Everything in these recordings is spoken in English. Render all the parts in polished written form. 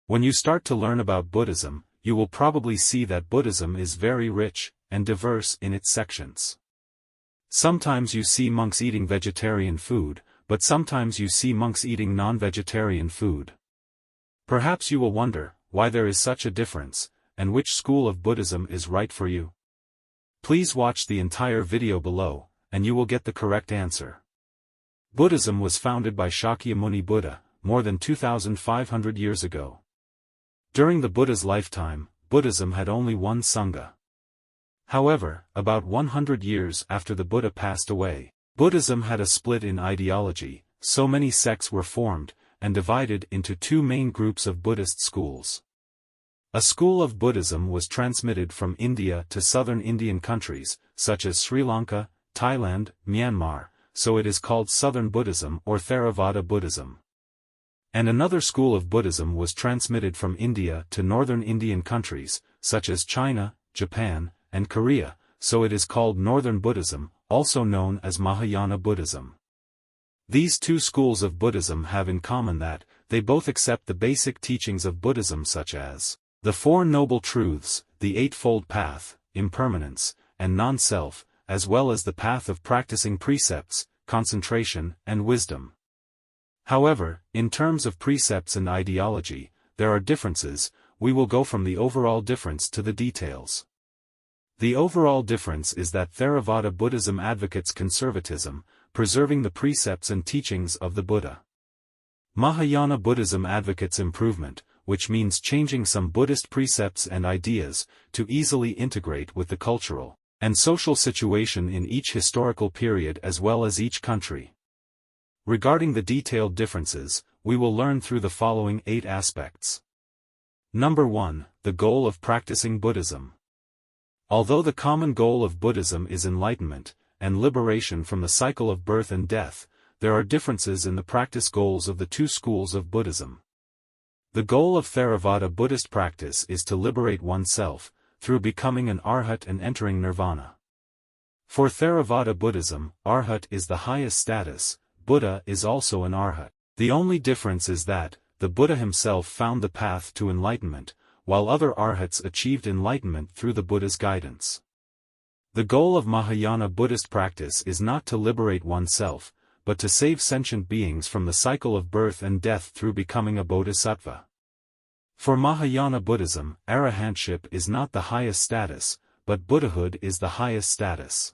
When you start to learn about Buddhism, you will probably see that Buddhism is very rich and diverse in its sections. Sometimes you see monks eating vegetarian food, but sometimes you see monks eating non-vegetarian food. Perhaps you will wonder why there is such a difference, and which school of Buddhism is right for you. Please watch the entire video below, and you will get the correct answer. Buddhism was founded by Shakyamuni Buddha, more than 2,500 years ago. During the Buddha's lifetime, Buddhism had only one Sangha. However, about 100 years after the Buddha passed away, Buddhism had a split in ideology, so many sects were formed, and divided into two main groups of Buddhist schools. A school of Buddhism was transmitted from India to southern Indian countries, such as Sri Lanka, Thailand, Myanmar, so it is called Southern Buddhism or Theravada Buddhism. And another school of Buddhism was transmitted from India to northern Indian countries, such as China, Japan, and Korea, so it is called Northern Buddhism, also known as Mahayana Buddhism. These two schools of Buddhism have in common that they both accept the basic teachings of Buddhism such as the Four Noble Truths, the Eightfold Path, impermanence, and non-self, as well as the path of practicing precepts, concentration, and wisdom. However, in terms of precepts and ideology, there are differences. We will go from the overall difference to the details. The overall difference is that Theravada Buddhism advocates conservatism, preserving the precepts and teachings of the Buddha. Mahayana Buddhism advocates improvement, which means changing some Buddhist precepts and ideas to easily integrate with the cultural and social situation in each historical period as well as each country. Regarding the detailed differences, we will learn through the following 8 aspects. Number 1, the goal of practicing Buddhism. Although the common goal of Buddhism is enlightenment and liberation from the cycle of birth and death, there are differences in the practice goals of the two schools of Buddhism. The goal of Theravada Buddhist practice is to liberate oneself, through becoming an arhat and entering nirvana. For Theravada Buddhism, arhat is the highest status. Buddha is also an arhat. The only difference is that, the Buddha himself found the path to enlightenment, while other arhats achieved enlightenment through the Buddha's guidance. The goal of Mahayana Buddhist practice is not to liberate oneself, but to save sentient beings from the cycle of birth and death through becoming a bodhisattva. For Mahayana Buddhism, arahantship is not the highest status, but Buddhahood is the highest status.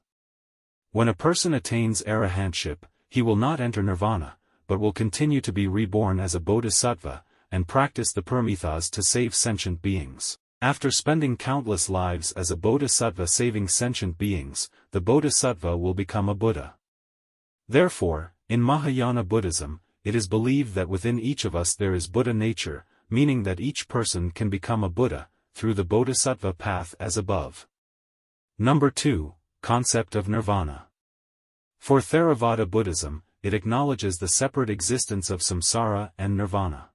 When a person attains arahantship, he will not enter nirvana, but will continue to be reborn as a bodhisattva, and practice the paramithas to save sentient beings. After spending countless lives as a bodhisattva saving sentient beings, the bodhisattva will become a Buddha. Therefore, in Mahayana Buddhism, it is believed that within each of us there is Buddha nature, meaning that each person can become a Buddha, through the bodhisattva path as above. Number 2, concept of nirvana. For Theravada Buddhism, it acknowledges the separate existence of samsara and nirvana.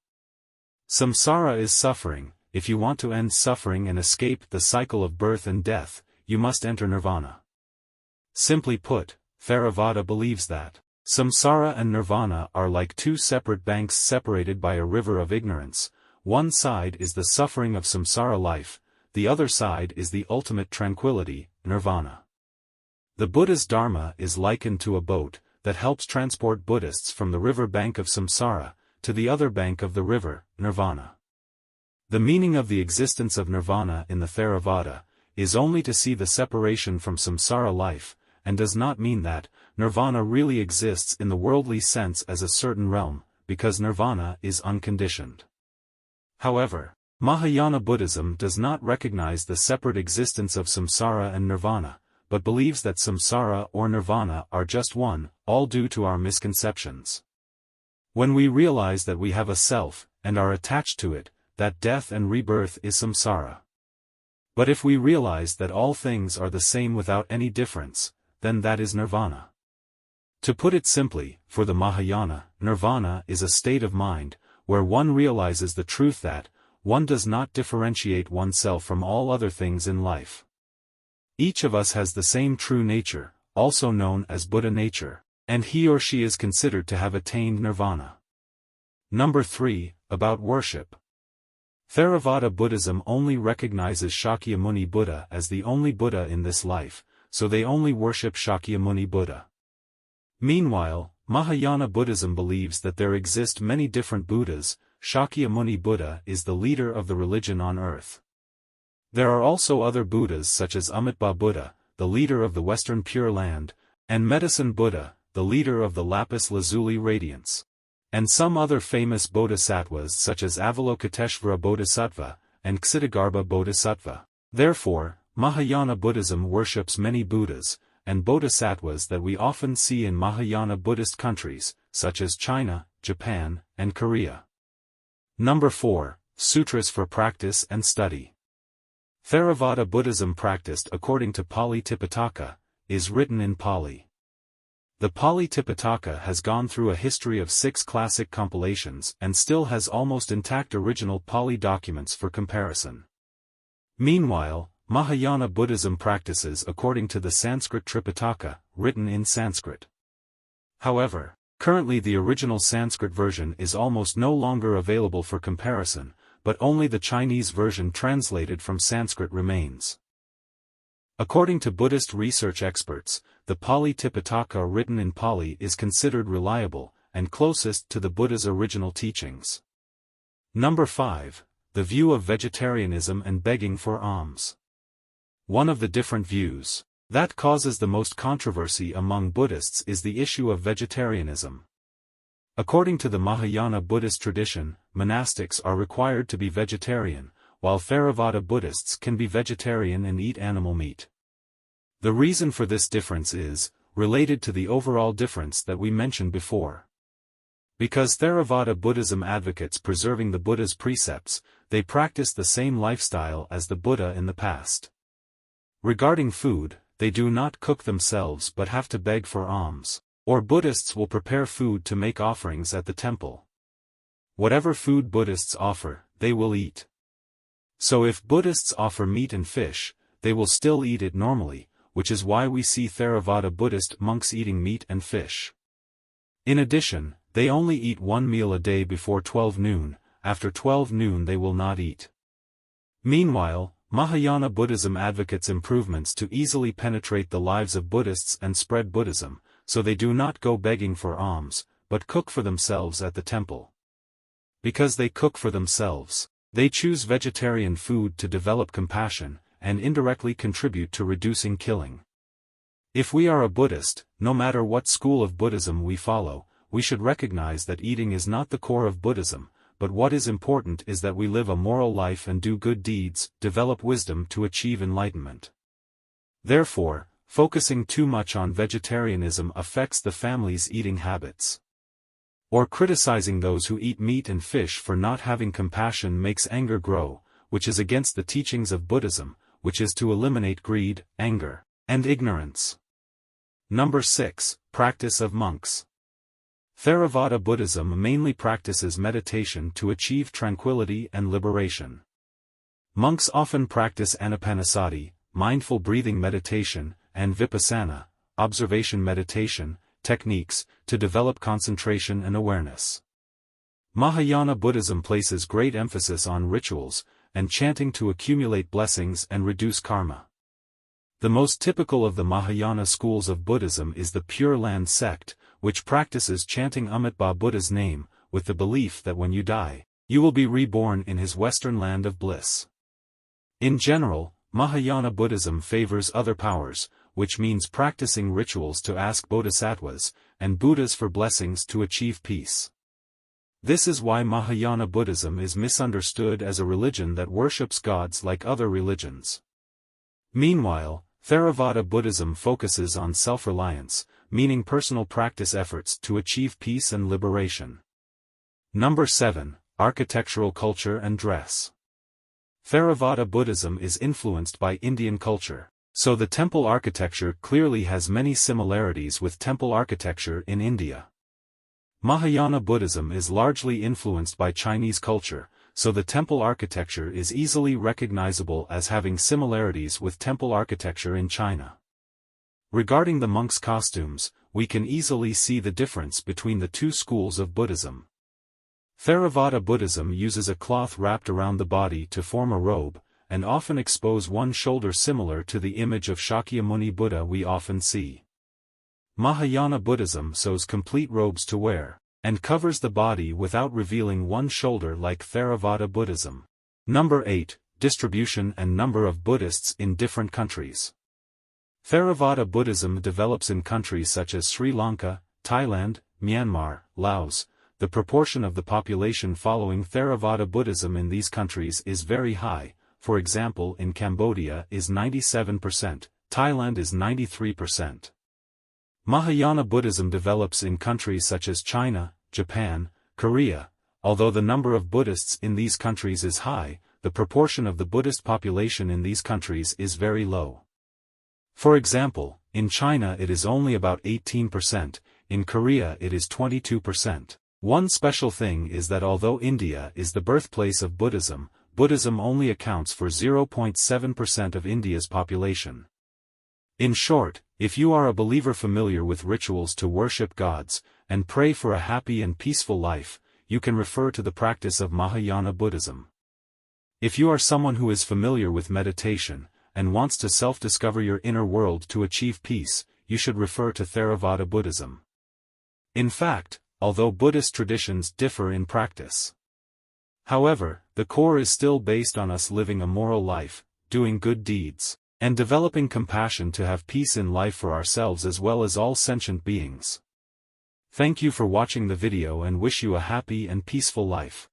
Samsara is suffering. If you want to end suffering and escape the cycle of birth and death, you must enter nirvana. Simply put, Theravada believes that samsara and nirvana are like two separate banks separated by a river of ignorance. One side is the suffering of samsara life, the other side is the ultimate tranquility, nirvana. The Buddha's Dharma is likened to a boat that helps transport Buddhists from the river bank of samsara to the other bank of the river, nirvana. The meaning of the existence of nirvana in the Theravada is only to see the separation from samsara life, and does not mean that nirvana really exists in the worldly sense as a certain realm, because nirvana is unconditioned. However, Mahayana Buddhism does not recognize the separate existence of samsara and nirvana, but believes that samsara or nirvana are just one, all due to our misconceptions. When we realize that we have a self, and are attached to it, that death and rebirth is samsara. But if we realize that all things are the same without any difference, then that is nirvana. To put it simply, for the Mahayana, nirvana is a state of mind, where one realizes the truth that, one does not differentiate oneself from all other things in life. Each of us has the same true nature, also known as Buddha nature, and he or she is considered to have attained nirvana. Number 3, about worship. Theravada Buddhism only recognizes Shakyamuni Buddha as the only Buddha in this life, so they only worship Shakyamuni Buddha. Meanwhile, Mahayana Buddhism believes that there exist many different Buddhas. Shakyamuni Buddha is the leader of the religion on earth. There are also other Buddhas such as Amitabha Buddha, the leader of the Western Pure Land, and Medicine Buddha, the leader of the Lapis Lazuli Radiance, and some other famous bodhisattvas such as Avalokiteshvara Bodhisattva, and Ksitigarbha Bodhisattva. Therefore, Mahayana Buddhism worships many Buddhas, and bodhisattvas that we often see in Mahayana Buddhist countries, such as China, Japan, and Korea. Number 4. Sutras for Practice and Study. Theravada Buddhism practiced according to Pali Tipitaka, is written in Pali. The Pali Tipitaka has gone through a history of 6 classic compilations and still has almost intact original Pali documents for comparison. Meanwhile, Mahayana Buddhism practices according to the Sanskrit Tripitaka, written in Sanskrit. However, currently the original Sanskrit version is almost no longer available for comparison, but only the Chinese version translated from Sanskrit remains. According to Buddhist research experts, the Pali Tipitaka written in Pali is considered reliable, and closest to the Buddha's original teachings. Number 5. The view of vegetarianism and begging for alms. One of the different views that causes the most controversy among Buddhists is the issue of vegetarianism. According to the Mahayana Buddhist tradition, monastics are required to be vegetarian, while Theravada Buddhists can be vegetarian and eat animal meat. The reason for this difference is related to the overall difference that we mentioned before. Because Theravada Buddhism advocates preserving the Buddha's precepts, they practice the same lifestyle as the Buddha in the past. Regarding food, they do not cook themselves but have to beg for alms, or Buddhists will prepare food to make offerings at the temple. Whatever food Buddhists offer, they will eat. So if Buddhists offer meat and fish, they will still eat it normally, which is why we see Theravada Buddhist monks eating meat and fish. In addition, they only eat one meal a day before 12 noon, after 12 noon they will not eat. Meanwhile, Mahayana Buddhism advocates improvements to easily penetrate the lives of Buddhists and spread Buddhism, so they do not go begging for alms, but cook for themselves at the temple. Because they cook for themselves, they choose vegetarian food to develop compassion, and indirectly contribute to reducing killing. If we are a Buddhist, no matter what school of Buddhism we follow, we should recognize that eating is not the core of Buddhism, but what is important is that we live a moral life and do good deeds, develop wisdom to achieve enlightenment. Therefore, focusing too much on vegetarianism affects the family's eating habits. Or criticizing those who eat meat and fish for not having compassion makes anger grow, which is against the teachings of Buddhism, which is to eliminate greed, anger, and ignorance. Number 6. Practice of monks. Theravada Buddhism mainly practices meditation to achieve tranquility and liberation. Monks often practice anapanasati, mindful breathing meditation, and vipassana, observation meditation, techniques, to develop concentration and awareness. Mahayana Buddhism places great emphasis on rituals, and chanting to accumulate blessings and reduce karma. The most typical of the Mahayana schools of Buddhism is the Pure Land sect, which practices chanting Amitabha Buddha's name, with the belief that when you die, you will be reborn in his western land of bliss. In general, Mahayana Buddhism favors other powers, which means practicing rituals to ask bodhisattvas, and Buddhas for blessings to achieve peace. This is why Mahayana Buddhism is misunderstood as a religion that worships gods like other religions. Meanwhile, Theravada Buddhism focuses on self-reliance, meaning personal practice efforts to achieve peace and liberation. Number 7. Architectural culture and dress. Theravada Buddhism is influenced by Indian culture, so the temple architecture clearly has many similarities with temple architecture in India. Mahayana Buddhism is largely influenced by Chinese culture, so the temple architecture is easily recognizable as having similarities with temple architecture in China. Regarding the monks' costumes, we can easily see the difference between the two schools of Buddhism. Theravada Buddhism uses a cloth wrapped around the body to form a robe, and often expose one shoulder similar to the image of Shakyamuni Buddha we often see. Mahayana Buddhism sews complete robes to wear, and covers the body without revealing one shoulder like Theravada Buddhism. Number 8. Distribution and number of Buddhists in different countries. Theravada Buddhism develops in countries such as Sri Lanka, Thailand, Myanmar, Laos. The proportion of the population following Theravada Buddhism in these countries is very high. For example, in Cambodia is 97%, Thailand is 93%. Mahayana Buddhism develops in countries such as China, Japan, Korea. Although the number of Buddhists in these countries is high, the proportion of the Buddhist population in these countries is very low. For example, in China it is only about 18%, in Korea it is 22%. One special thing is that although India is the birthplace of Buddhism, Buddhism only accounts for 0.7% of India's population. In short, if you are a believer familiar with rituals to worship gods, and pray for a happy and peaceful life, you can refer to the practice of Mahayana Buddhism. If you are someone who is familiar with meditation, and wants to self-discover your inner world to achieve peace, you should refer to Theravada Buddhism. In fact, although Buddhist traditions differ in practice, however, the core is still based on us living a moral life, doing good deeds, and developing compassion to have peace in life for ourselves as well as all sentient beings. Thank you for watching the video and wish you a happy and peaceful life.